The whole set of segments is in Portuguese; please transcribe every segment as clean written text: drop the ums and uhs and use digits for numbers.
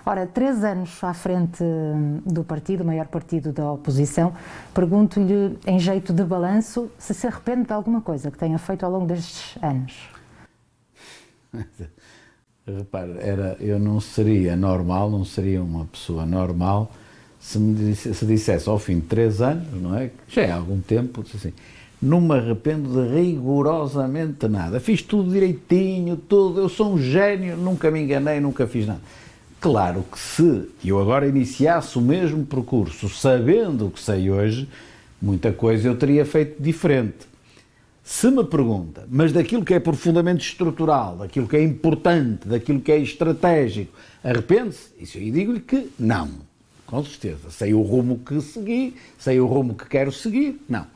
Ora, 3 anos à frente do partido, o maior partido da oposição, pergunto-lhe, em jeito de balanço, se arrepende de alguma coisa que tenha feito ao longo destes anos. Repare, eu não seria normal, não seria uma pessoa normal se dissesse ao fim de 3 anos, não é? Que já é há algum tempo, assim, não me arrependo de rigorosamente nada. Fiz tudo direitinho, tudo, eu sou um gênio, nunca me enganei, nunca fiz nada. Claro que se eu agora iniciasse o mesmo percurso, sabendo o que sei hoje, muita coisa eu teria feito diferente. Se me pergunta, mas daquilo que é profundamente estrutural, daquilo que é importante, daquilo que é estratégico, arrepende-se? Isso eu digo-lhe que não, com certeza. Sei o rumo que segui, sei o rumo que quero seguir, não.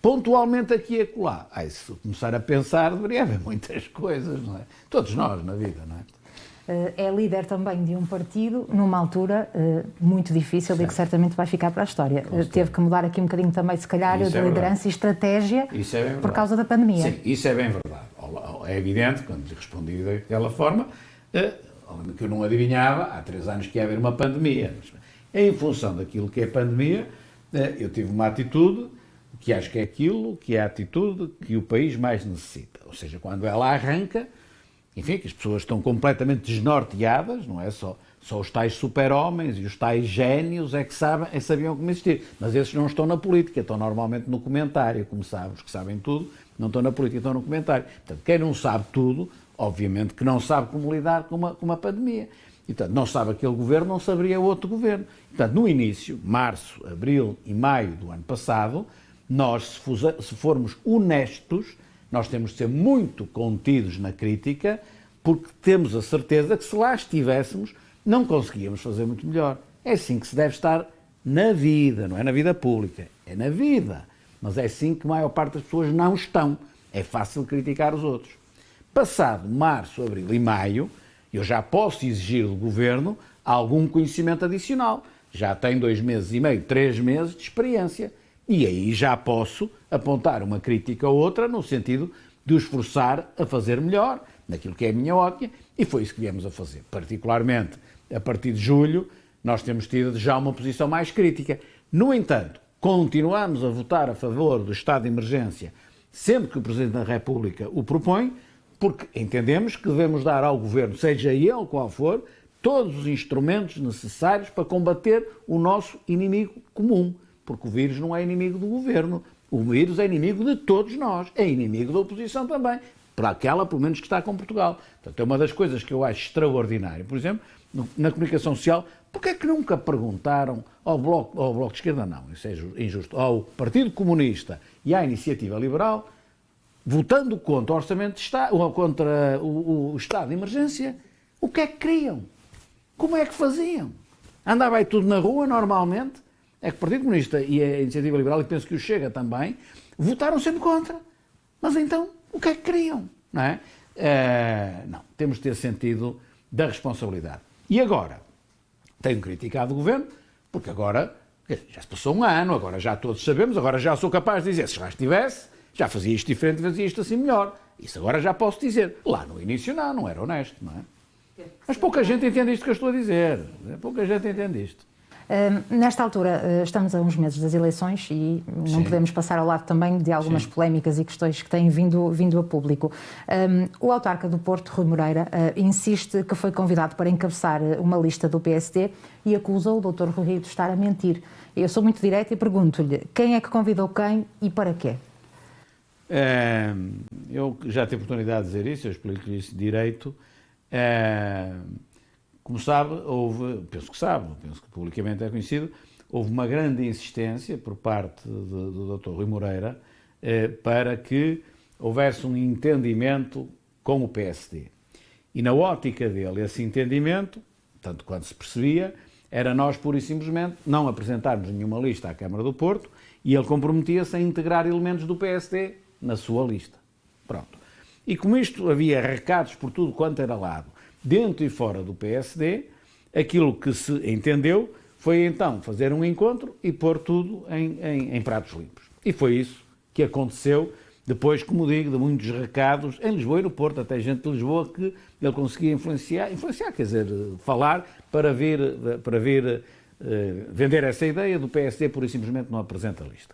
Pontualmente aqui e acolá. Se começar a pensar, deveria haver muitas coisas, não é? Todos nós na vida, não é? É líder também de um partido numa altura muito difícil, certo, e que certamente vai ficar para a história. Teve que mudar aqui um bocadinho também, se calhar, de liderança e estratégia por causa da pandemia. Sim, isso é bem verdade. É evidente, quando lhe respondi daquela forma, que eu não adivinhava há 3 anos que ia haver uma pandemia. Em função daquilo que é pandemia, eu tive uma atitude que acho que é aquilo que é a atitude que o país mais necessita. Ou seja, quando ela arranca, enfim, que as pessoas estão completamente desnorteadas, não é? Só os tais super-homens e os tais génios é que sabiam como existir. Mas esses não estão na política, estão normalmente no comentário, como sabem, os que sabem tudo, não estão na política, estão no comentário. Portanto, quem não sabe tudo, obviamente que não sabe como lidar com uma pandemia. E, portanto, não sabe aquele governo, não saberia outro governo. Portanto, no início, março, abril e maio do ano passado, nós, se formos honestos, nós temos de ser muito contidos na crítica, porque temos a certeza que se lá estivéssemos, não conseguíamos fazer muito melhor. É assim que se deve estar na vida, não é na vida pública, é na vida. Mas é assim que a maior parte das pessoas não estão. É fácil criticar os outros. Passado março, abril e maio, eu já posso exigir do governo algum conhecimento adicional. Já tem 2 meses e meio, 3 meses de experiência. E aí já posso apontar uma crítica ou outra no sentido de o esforçar a fazer melhor, naquilo que é a minha ótica, e foi isso que viemos a fazer. Particularmente, a partir de julho, nós temos tido já uma posição mais crítica. No entanto, continuamos a votar a favor do estado de emergência sempre que o Presidente da República o propõe, porque entendemos que devemos dar ao Governo, seja ele qual for, todos os instrumentos necessários para combater o nosso inimigo comum. Porque o vírus não é inimigo do governo, o vírus é inimigo de todos nós, é inimigo da oposição também, para aquela, pelo menos, que está com Portugal. Portanto, é uma das coisas que eu acho extraordinário. Por exemplo, na comunicação social, porque é que nunca perguntaram ao Bloco de Esquerda, não, isso é injusto, ao Partido Comunista e à Iniciativa Liberal, votando contra o Orçamento de Estado, ou contra o Estado de Emergência, o que é que queriam? Como é que faziam? Andava aí tudo na rua, normalmente. É que o Partido Comunista e a Iniciativa Liberal, e penso que o Chega também, votaram sempre contra. Mas então, o que é que queriam? Não é? Não, temos de ter sentido da responsabilidade. E agora? Tenho criticado o Governo, porque agora já se passou 1 ano, agora já todos sabemos, agora já sou capaz de dizer, se já estivesse, já fazia isto diferente, fazia isto assim melhor. Isso agora já posso dizer. Lá no início não era honesto, não é? Mas pouca gente entende isto que eu estou a dizer. Pouca gente entende isto. Nesta altura, estamos a uns meses das eleições e não podemos passar ao lado também de algumas polémicas e questões que têm vindo a público. O autarca do Porto, Rui Moreira, insiste que foi convidado para encabeçar uma lista do PSD e acusa o Dr. Rui Rio de estar a mentir. Eu sou muito direta e pergunto-lhe quem é que convidou quem e para quê? Eu já tive oportunidade de dizer isso, eu explico-lhe isso direito. Como sabe, penso que publicamente é conhecido, houve uma grande insistência por parte do Dr. Rui Moreira para que houvesse um entendimento com o PSD. E na ótica dele, esse entendimento, tanto quanto se percebia, era nós, pura e simplesmente, não apresentarmos nenhuma lista à Câmara do Porto e ele comprometia-se a integrar elementos do PSD na sua lista. Pronto. E como isto havia recados por tudo quanto era lado, dentro e fora do PSD, aquilo que se entendeu foi então fazer um encontro e pôr tudo em pratos limpos. E foi isso que aconteceu depois, como digo, de muitos recados em Lisboa e no Porto, até gente de Lisboa que ele conseguia influenciar, quer dizer, falar para vir vender essa ideia do PSD, pura e simplesmente não apresenta a lista.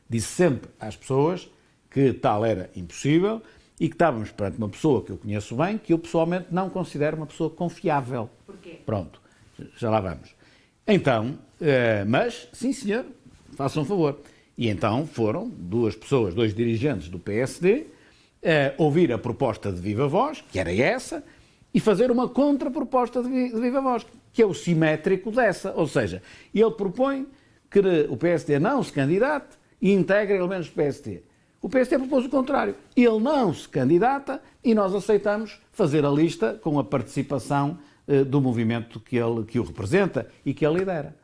Disse sempre às pessoas que tal era impossível e que estávamos perante uma pessoa que eu conheço bem, que eu pessoalmente não considero uma pessoa confiável. Porquê? Pronto, já lá vamos. Então, mas, sim senhor, façam um favor. E então foram duas pessoas, dois dirigentes do PSD, ouvir a proposta de viva voz, que era essa, e fazer uma contraproposta de viva voz, que é o simétrico dessa. Ou seja, ele propõe que o PSD não se candidate e integre elementos do PSD. O PSD propôs o contrário. Ele não se candidata e nós aceitamos fazer a lista com a participação do movimento que o representa e que ele lidera.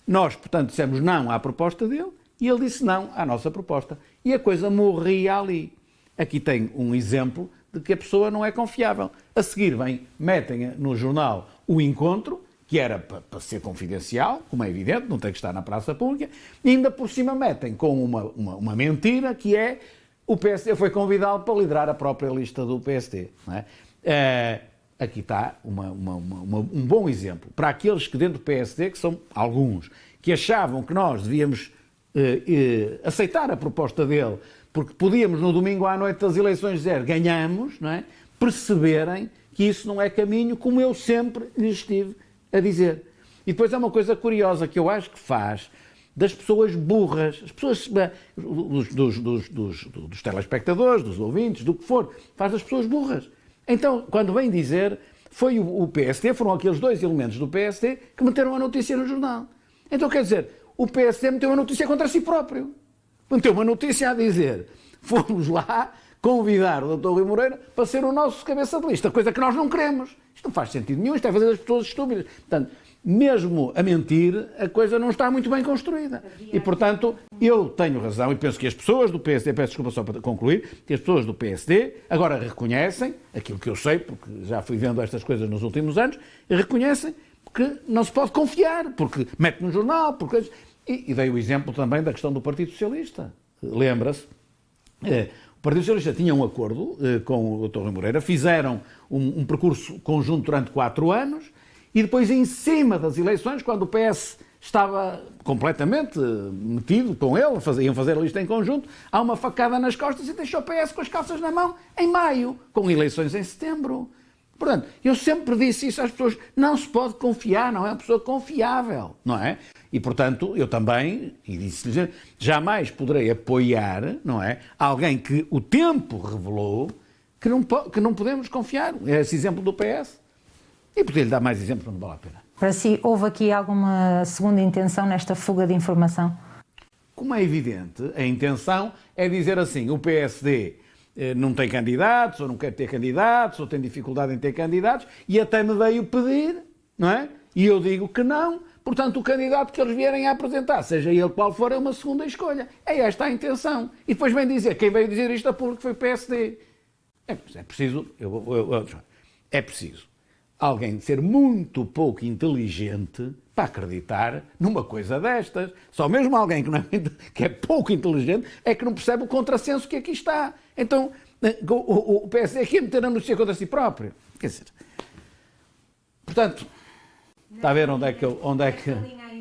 Nós, portanto, dissemos não à proposta dele e ele disse não à nossa proposta. E a coisa morria ali. Aqui tem um exemplo de que a pessoa não é confiável. A seguir metem no jornal o encontro, que era para ser confidencial, como é evidente, não tem que estar na praça pública, e ainda por cima metem com uma mentira, que é o PSD foi convidado para liderar a própria lista do PSD. Não é? Aqui está um bom exemplo para aqueles que dentro do PSD, que são alguns, que achavam que nós devíamos aceitar a proposta dele, porque podíamos no domingo à noite das eleições dizer ganhamos, não é? Perceberem que isso não é caminho, como eu sempre lhes estive a dizer. E depois é uma coisa curiosa que eu acho que faz das pessoas burras, as pessoas dos telespectadores, dos ouvintes, do que for, faz das pessoas burras. Então, quando vem dizer, foi o PSD, foram aqueles dois elementos do PSD que meteram a notícia no jornal. Então, quer dizer, o PSD meteu uma notícia contra si próprio. Meteu uma notícia a dizer, fomos lá convidar o Dr. Rui Moreira para ser o nosso cabeça de lista, coisa que nós não queremos. Isto não faz sentido nenhum, isto é fazer as pessoas estúpidas. Portanto, mesmo a mentir, a coisa não está muito bem construída. E, portanto, eu tenho razão e penso que as pessoas do PSD, peço desculpa só para concluir, que as pessoas do PSD agora reconhecem, aquilo que eu sei, porque já fui vendo estas coisas nos últimos anos, reconhecem que não se pode confiar, porque mete no jornal, porque... E dei o exemplo também da questão do Partido Socialista. Lembra-se? O Partido Socialista tinha um acordo com o Dr. Rui Moreira, fizeram um percurso conjunto durante 4 anos e depois, em cima das eleições, quando o PS estava completamente metido com ele, iam fazer a lista em conjunto, há uma facada nas costas e deixou o PS com as calças na mão em maio, com eleições em setembro. Portanto, eu sempre disse isso às pessoas, não se pode confiar, não é uma pessoa confiável, não é? E, portanto, eu também, e disse-lhes, jamais poderei apoiar, não é, alguém que o tempo revelou que não podemos confiar. É esse exemplo do PS. E poder-lhe dar mais exemplos, não vale a pena. Para si, houve aqui alguma segunda intenção nesta fuga de informação? Como é evidente, a intenção é dizer assim, o PSD não tem candidatos, ou não quer ter candidatos, ou tem dificuldade em ter candidatos, e até me veio pedir, não é? E eu digo que não, portanto o candidato que eles vierem a apresentar, seja ele qual for, é uma segunda escolha. É esta a intenção. E depois vem dizer, quem veio dizer isto a público foi o PSD. É preciso, é preciso alguém ser muito pouco inteligente para acreditar numa coisa destas. Só mesmo alguém que é pouco inteligente é que não percebe o contrassenso que aqui está. Então, o PSD aqui é meter a notícia contra si próprio. Quer dizer, portanto, está a ver onde é que...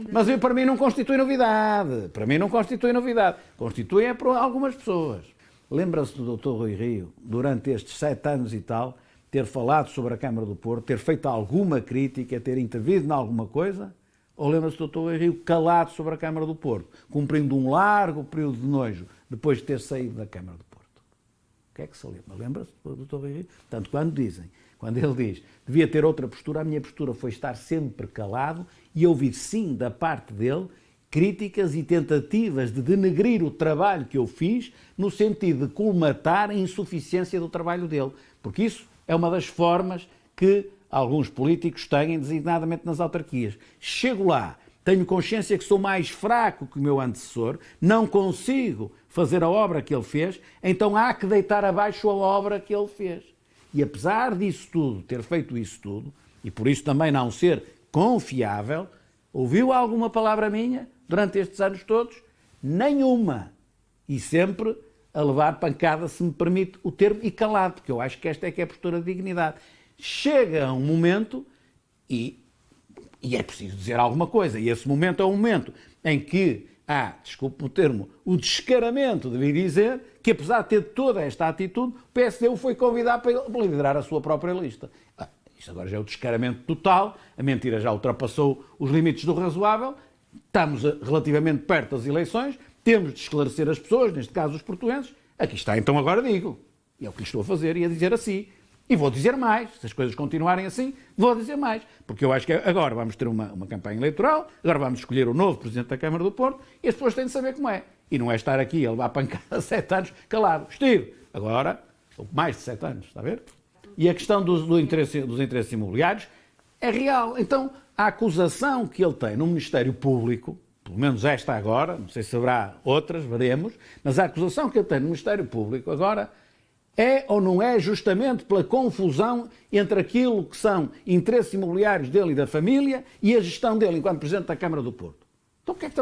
Mas para mim não constitui novidade. Para mim não constitui novidade. Constitui é para algumas pessoas. Lembra-se do Dr. Rui Rio, durante estes 7 anos e tal, ter falado sobre a Câmara do Porto, ter feito alguma crítica, ter intervido em alguma coisa? Ou lembra-se do Dr. Rui Rio calado sobre a Câmara do Porto, cumprindo um largo período de nojo, depois de ter saído da Câmara do Porto? O que é que se lembra? Lembra-se do Dr. Rui Rio? Portanto, quando ele diz devia ter outra postura, a minha postura foi estar sempre calado e ouvir sim da parte dele críticas e tentativas de denegrir o trabalho que eu fiz no sentido de colmatar a insuficiência do trabalho dele. Porque isso é uma das formas que alguns políticos têm, designadamente nas autarquias. Chego lá, tenho consciência que sou mais fraco que o meu antecessor, não consigo fazer a obra que ele fez, então há que deitar abaixo a obra que ele fez. E apesar disso tudo, ter feito isso tudo, e por isso também não ser confiável, ouviu alguma palavra minha durante estes anos todos? Nenhuma. E sempre a levar pancada, se me permite o termo, e calado, porque eu acho que esta é que é a postura de dignidade. Chega um momento e é preciso dizer alguma coisa, e esse momento é um momento em que há, desculpe o termo, o descaramento de vir dizer que, apesar de ter toda esta atitude, o PSD o foi convidar para liderar a sua própria lista. Isto agora já é o descaramento total, a mentira já ultrapassou os limites do razoável, estamos relativamente perto das eleições, temos de esclarecer as pessoas, neste caso os portugueses. Aqui está, então agora digo. E é o que lhe estou a fazer e a dizer assim. E vou dizer mais. Se as coisas continuarem assim, vou dizer mais. Porque eu acho que agora vamos ter uma campanha eleitoral, agora vamos escolher o novo Presidente da Câmara do Porto e as pessoas têm de saber como é. E não é estar aqui a levar pancada 7 anos calado. Estive. Agora, mais de 7 anos, está a ver? E a questão dos interesses imobiliários é real. Então, a acusação que ele tem no Ministério Público, pelo menos esta agora, não sei se haverá outras, veremos, mas a acusação que ele tem no Ministério Público agora é ou não é justamente pela confusão entre aquilo que são interesses imobiliários dele e da família e a gestão dele enquanto Presidente da Câmara do Porto. Então, o que é que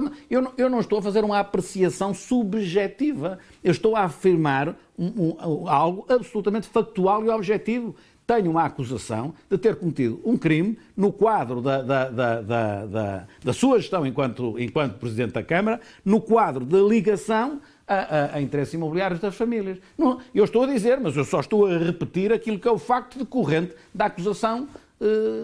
eu não estou a fazer uma apreciação subjetiva, eu estou a afirmar algo absolutamente factual e objetivo. Tenho uma acusação de ter cometido um crime no quadro da sua gestão enquanto Presidente da Câmara, no quadro da ligação a interesses imobiliários das famílias. Não, eu estou a dizer, mas eu só estou a repetir aquilo que é o facto decorrente da acusação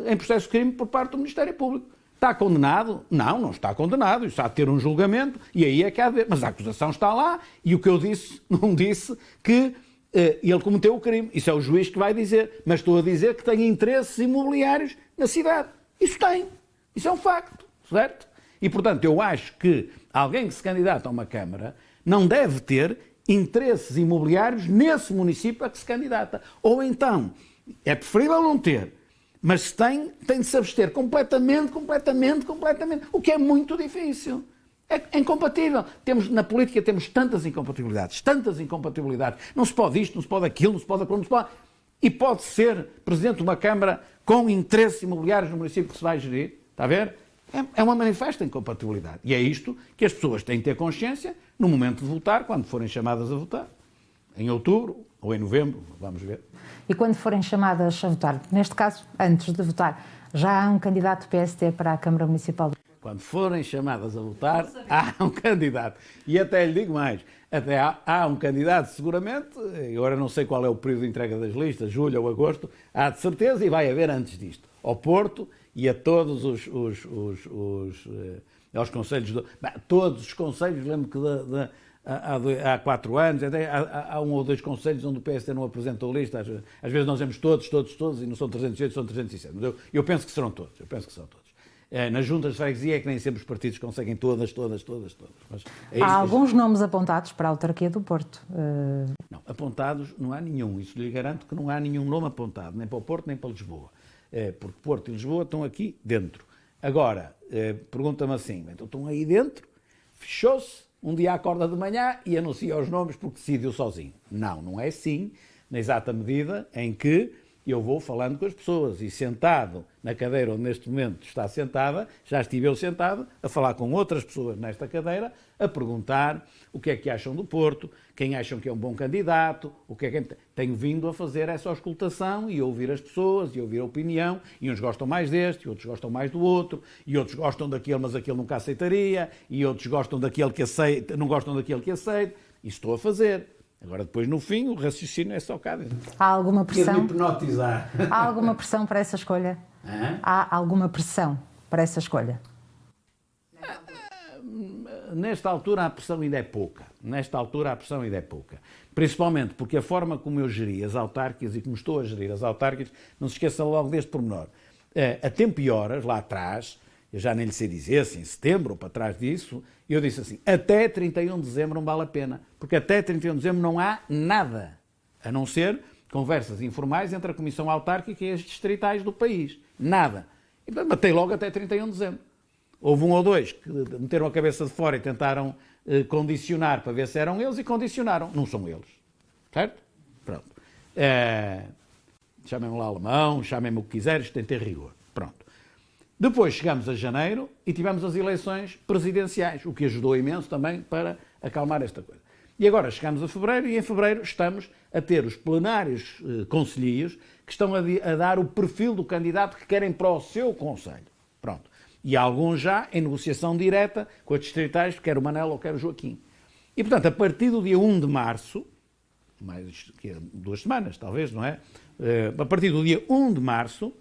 em processo de crime por parte do Ministério Público. Está condenado? Não, não está condenado. Isso há de ter um julgamento e aí é que há de ver. Mas a acusação está lá e o que eu disse, não disse que ele cometeu o crime. Isso é o juiz que vai dizer. Mas estou a dizer que tem interesses imobiliários na cidade. Isso tem. Isso é um facto, certo? E, portanto, eu acho que alguém que se candidata a uma Câmara não deve ter interesses imobiliários nesse município a que se candidata. Ou então, é preferível não ter, mas se tem de se abster completamente, o que é muito difícil. É incompatível. Na política temos tantas incompatibilidades. Não se pode isto, não se pode aquilo, não se pode aquilo, não se pode... E pode ser Presidente de uma Câmara com interesses imobiliários no município que se vai gerir. Está a ver? É uma manifesta incompatibilidade. E é isto que as pessoas têm de ter consciência no momento de votar, quando forem chamadas a votar. Em outubro ou em novembro, vamos ver. E quando forem chamadas a votar, neste caso, antes de votar, já há um candidato do PSD para a Câmara Municipal? Quando forem chamadas a votar, há um candidato. E até lhe digo mais, até há um candidato seguramente, agora não sei qual é o período de entrega das listas, julho ou agosto, há de certeza e vai haver antes disto, ao Porto e a todos aos conselhos, todos os conselhos, lembro que há 4 anos, até há 1 ou 2 conselhos onde o PSD não apresentou lista, às vezes nós vemos todos, e não são 308, são 307, mas eu penso que serão todos, Nas juntas de freguesia é que nem sempre os partidos conseguem todas. Mas há alguns nomes apontados para a autarquia do Porto. Não, apontados não há nenhum, isso lhe garanto que não há nenhum nome apontado, nem para o Porto nem para Lisboa. Porque Porto e Lisboa estão aqui dentro. Agora, pergunta-me assim, então estão aí dentro, fechou-se, um dia acorda de manhã e anuncia os nomes porque decidiu sozinho. Não é assim, na exata medida em que eu vou falando com as pessoas e sentado na cadeira onde neste momento está sentada, já estive eu sentado a falar com outras pessoas nesta cadeira, a perguntar o que é que acham do Porto, quem acham que é um bom candidato, o que é que... Tenho vindo a fazer essa auscultação e a ouvir as pessoas e a ouvir a opinião, e uns gostam mais deste, e outros gostam mais do outro, e outros gostam daquele, mas aquele nunca aceitaria, e outros gostam daquele que aceita, não gostam daquele que aceita. Isso estou a fazer. Agora, depois, no fim, o raciocínio é só cá dentro. Há alguma pressão? Quero hipnotizar. Há alguma pressão para essa escolha? Há alguma pressão para essa escolha? Nesta altura a pressão ainda é pouca. Principalmente porque a forma como eu geri as autárquicas e como estou a gerir as autárquicas, não se esqueça logo deste pormenor. A tempo e horas, lá atrás, eu já nem lhe sei dizer, se em setembro ou para trás disso, eu disse assim, até 31 de dezembro não vale a pena, porque até 31 de dezembro não há nada, a não ser conversas informais entre a Comissão Autárquica e as distritais do país. Nada. Então matei logo até 31 de dezembro. Houve 1 ou 2 que meteram a cabeça de fora e tentaram condicionar para ver se eram eles e condicionaram. Não são eles. Certo? Pronto. Chamem-me lá alemão, chamem-me o que quiseres, tem de ter rigor. Pronto. Depois chegamos a janeiro e tivemos as eleições presidenciais, o que ajudou imenso também para acalmar esta coisa. E agora chegamos a fevereiro e em fevereiro estamos a ter os plenários concelhios que estão a dar o perfil do candidato que querem para o seu concelho. Pronto. E alguns já em negociação direta com as distritais, quer o Manel ou quer o Joaquim. E, portanto, a partir do dia 1 de março, mais que 2 semanas, talvez, não é? A partir do dia 1 de março,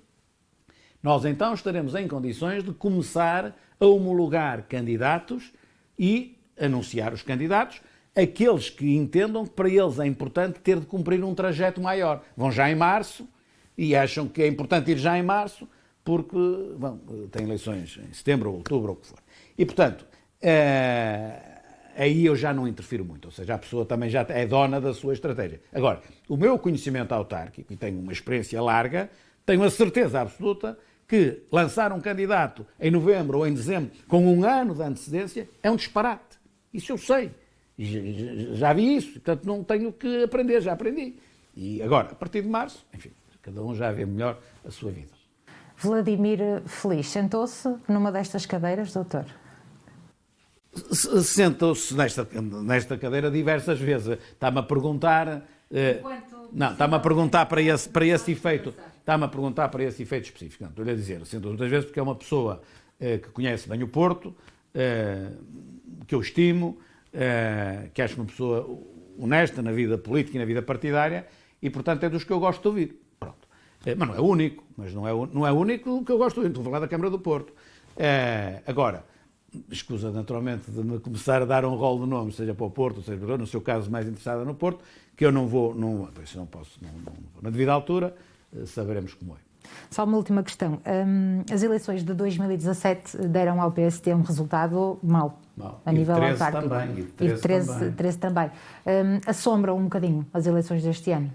nós então estaremos em condições de começar a homologar candidatos e anunciar os candidatos, aqueles que entendam que para eles é importante ter de cumprir um trajeto maior. Vão já em março e acham que é importante ir já em março porque têm eleições em setembro ou outubro ou o que for. E, portanto, aí eu já não interfiro muito, ou seja, a pessoa também já é dona da sua estratégia. Agora, o meu conhecimento autárquico, e tenho uma experiência larga, tenho a certeza absoluta que lançar um candidato em novembro ou em dezembro com 1 ano de antecedência é um disparate. Isso eu sei. Já vi isso, portanto não tenho que aprender, já aprendi. E agora, a partir de março, enfim, cada um já vê melhor a sua vida. Vladimir Feliz sentou-se numa destas cadeiras, doutor? Sentou-se nesta cadeira diversas vezes. Está-me a perguntar... Não, está-me a perguntar para esse efeito. Está-me a perguntar para esse efeito específico. Não, estou-lhe a dizer, sentou-se muitas vezes porque é uma pessoa que conhece bem o Porto, que eu estimo, que acho uma pessoa honesta na vida política e na vida partidária e, portanto, é dos que eu gosto de ouvir. Pronto. Mas não é único, não é único que eu gosto de ouvir. Estou a falar da Câmara do Porto. Agora, escusa naturalmente de me começar a dar um rol de nomes, seja para o Porto, seja para no seu caso mais interessada no Porto, que eu não vou, não posso, na devida altura, saberemos como é. Só uma última questão. As eleições de 2017 deram ao PSD um resultado mau a nível autárquico. E de 13 também. Assombram um bocadinho as eleições deste ano?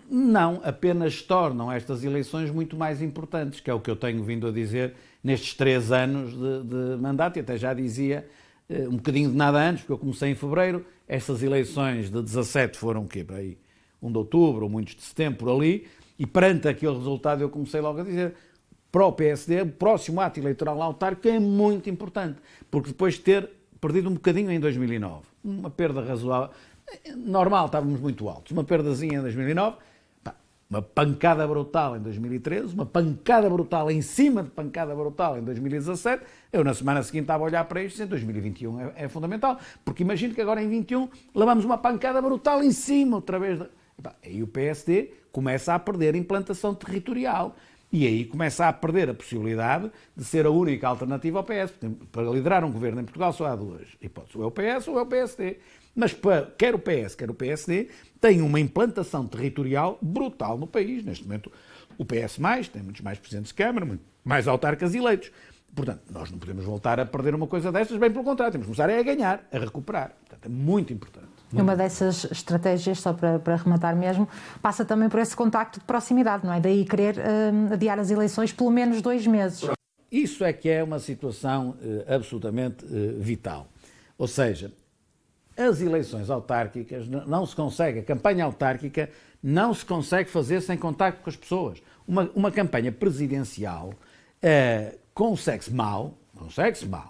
Não, apenas tornam estas eleições muito mais importantes, que é o que eu tenho vindo a dizer nestes 3 anos de mandato, e até já dizia um bocadinho de nada antes, porque eu comecei em fevereiro, estas eleições de 17 foram o quê? Para aí 1 de outubro, ou muitos de setembro, por ali, e perante aquele resultado eu comecei logo a dizer, para o PSD, o próximo ato eleitoral autárquico é muito importante, porque depois de ter perdido um bocadinho em 2009, uma perda razoável, normal, estávamos muito altos, uma perdazinha em 2009, uma pancada brutal em 2013, uma pancada brutal em cima de pancada brutal em 2017, eu na semana seguinte estava a olhar para isto e em 2021 é fundamental, porque imagino que agora em 2021 levamos uma pancada brutal em cima outra vez. Aí o PSD começa a perder implantação territorial e aí começa a perder a possibilidade de ser a única alternativa ao PS. Para liderar um governo em Portugal só há 2 hipóteses, ou é o PS ou é o PSD. Mas quer o PS, quer o PSD, têm uma implantação territorial brutal no país. Neste momento, o PS tem muitos mais presidentes de Câmara, muito mais autarcas eleitos. Portanto, nós não podemos voltar a perder uma coisa destas, bem pelo contrário, temos que começar a ganhar, a recuperar. Portanto, é muito importante. Uma dessas estratégias, só para rematar mesmo, passa também por esse contacto de proximidade, não é? Daí querer adiar as eleições pelo menos 2 meses. Isso é que é uma situação absolutamente vital. Ou seja, as eleições autárquicas não se consegue, a campanha autárquica não se consegue fazer sem contacto com as pessoas. Uma campanha presidencial consegue-se mal,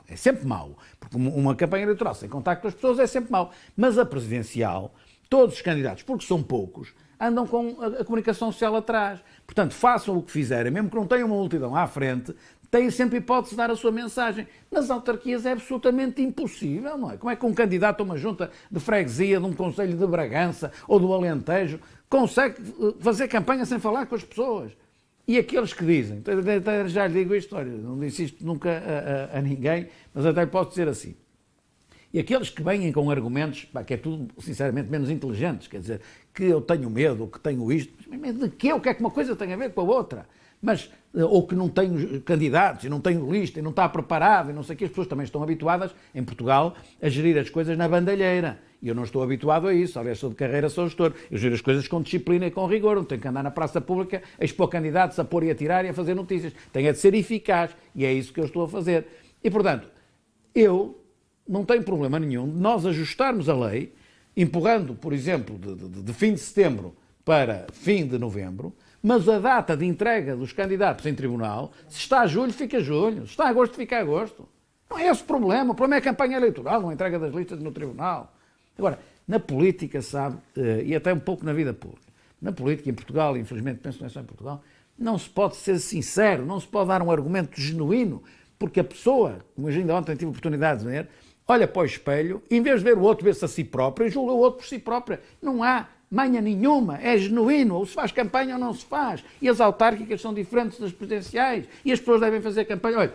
é sempre mau, porque uma campanha eleitoral sem contacto com as pessoas é sempre mau. Mas a presidencial, todos os candidatos, porque são poucos, andam com a comunicação social atrás. Portanto, façam o que fizerem, mesmo que não tenham uma multidão à frente, têm sempre hipótese de dar a sua mensagem. Nas autarquias é absolutamente impossível, não é? Como é que um candidato a uma junta de freguesia, de um concelho de Bragança ou do Alentejo, consegue fazer campanha sem falar com as pessoas? E aqueles que dizem, já lhe digo a história, não disse isto nunca a ninguém, mas até lhe posso dizer assim. E aqueles que vêm com argumentos, que é tudo, sinceramente, menos inteligentes, quer dizer, que eu tenho medo, que tenho isto, mas medo de quê? O que é que uma coisa tem a ver com a outra? Mas, ou que não tenho candidatos, e não tenho lista, e não está preparado, e não sei o que, as pessoas também estão habituadas, em Portugal, a gerir as coisas na bandalheira. E eu não estou habituado a isso, aliás, sou de carreira, sou gestor. Eu giro as coisas com disciplina e com rigor, não tenho que andar na praça pública a expor candidatos, a pôr e a tirar e a fazer notícias. Tenho de ser eficaz, e é isso que eu estou a fazer. E, portanto, eu não tenho problema nenhum de nós ajustarmos a lei, empurrando, por exemplo, de fim de setembro para fim de novembro, mas a data de entrega dos candidatos em tribunal, se está a julho, fica julho, se está a agosto, fica agosto. Não é esse o problema é a campanha eleitoral, não a entrega das listas no tribunal. Agora, na política, sabe, e até um pouco na vida pública, na política em Portugal, infelizmente penso não é só em Portugal, não se pode ser sincero, não se pode dar um argumento genuíno, porque a pessoa, como eu ainda ontem tive a oportunidade de ver, olha para o espelho, em vez de ver o outro, vê-se a si própria e julga o outro por si própria. Não há manha nenhuma, é genuíno, ou se faz campanha ou não se faz. E as autárquicas são diferentes das presidenciais, e as pessoas devem fazer campanha. Olha,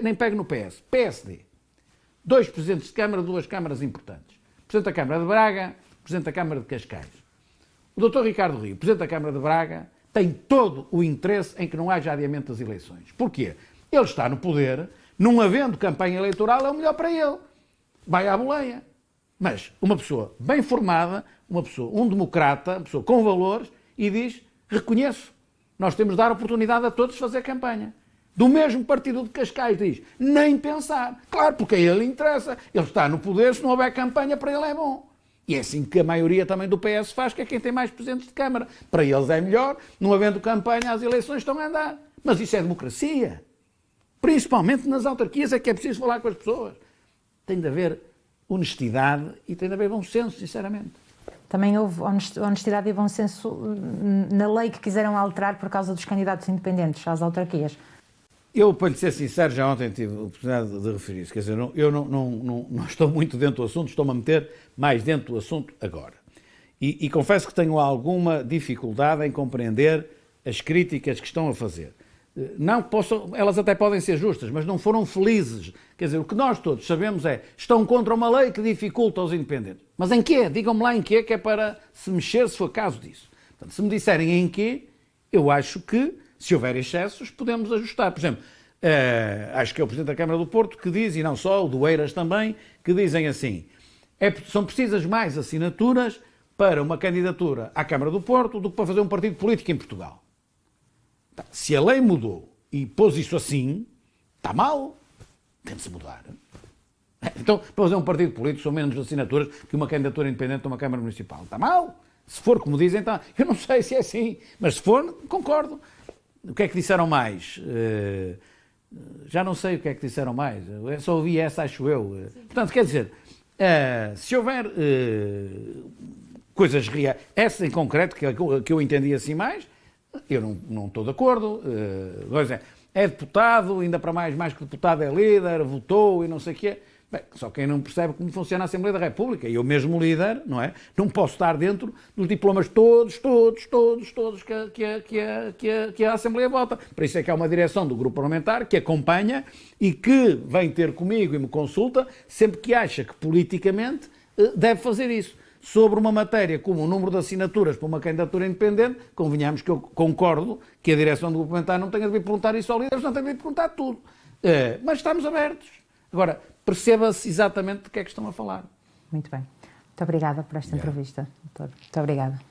nem pego no PS, PSD. 2 presidentes de Câmara, 2 câmaras importantes. Presidente da Câmara de Braga, Presidente da Câmara de Cascais. O Dr. Ricardo Rio, Presidente da Câmara de Braga, tem todo o interesse em que não haja adiamento das eleições. Porquê? Ele está no poder, não havendo campanha eleitoral, é o melhor para ele. Vai à boleia. Mas uma pessoa bem formada, um democrata, uma pessoa com valores, e diz, reconheço, nós temos de dar oportunidade a todos de fazer campanha. Do mesmo partido de Cascais diz, nem pensar. Claro, porque a ele interessa. Ele está no poder, se não houver campanha, para ele é bom. E é assim que a maioria também do PS faz, que é quem tem mais presidentes de Câmara. Para eles é melhor, não havendo campanha, as eleições estão a andar. Mas isso é democracia. Principalmente nas autarquias é que é preciso falar com as pessoas. Tem de haver honestidade e tem de haver bom senso, sinceramente. Também houve honestidade e bom senso na lei que quiseram alterar por causa dos candidatos independentes às autarquias. Eu, para lhe ser sincero, já ontem tive a oportunidade de referir isso. Quer dizer, eu não estou muito dentro do assunto, estou-me a meter mais dentro do assunto agora. E confesso que tenho alguma dificuldade em compreender as críticas que estão a fazer. Não possam, elas até podem ser justas, mas não foram felizes. Quer dizer, o que nós todos sabemos é, estão contra uma lei que dificulta os independentes. Mas em quê? Digam-me lá em quê, que é para se mexer se for caso disso. Portanto, se me disserem em quê, eu acho que, se houver excessos, podemos ajustar. Por exemplo, acho que é o Presidente da Câmara do Porto que diz, e não só, o do Eiras também, que dizem assim, são precisas mais assinaturas para uma candidatura à Câmara do Porto do que para fazer um partido político em Portugal. Se a lei mudou e pôs isso assim, está mal, tem de se mudar. Então, para fazer um partido político são menos assinaturas que uma candidatura independente a uma Câmara Municipal. Está mal? Se for como dizem, então, eu não sei se é assim, mas se for, concordo. O que é que disseram mais? Já não sei o que é que disseram mais. Eu só ouvi essa, acho eu. Portanto, quer dizer, se houver coisas reais, essa em concreto, que eu entendi assim mais, eu não estou de acordo. É deputado, ainda para mais que deputado é líder, votou e não sei o quê. Bem, só quem não percebe como funciona a Assembleia da República, e eu mesmo líder, não é? Não posso estar dentro dos diplomas todos que a Assembleia vota. Por isso é que há uma direção do grupo parlamentar que acompanha e que vem ter comigo e me consulta sempre que acha que politicamente deve fazer isso. Sobre uma matéria como o número de assinaturas para uma candidatura independente, convenhamos que eu concordo que a direção do grupo parlamentar não tenha de vir perguntar isso ao líder, não tem de vir perguntar tudo. Mas estamos abertos. Agora, perceba-se exatamente de que é que estão a falar. Muito bem. Muito obrigada por esta entrevista, doutor. Muito obrigada.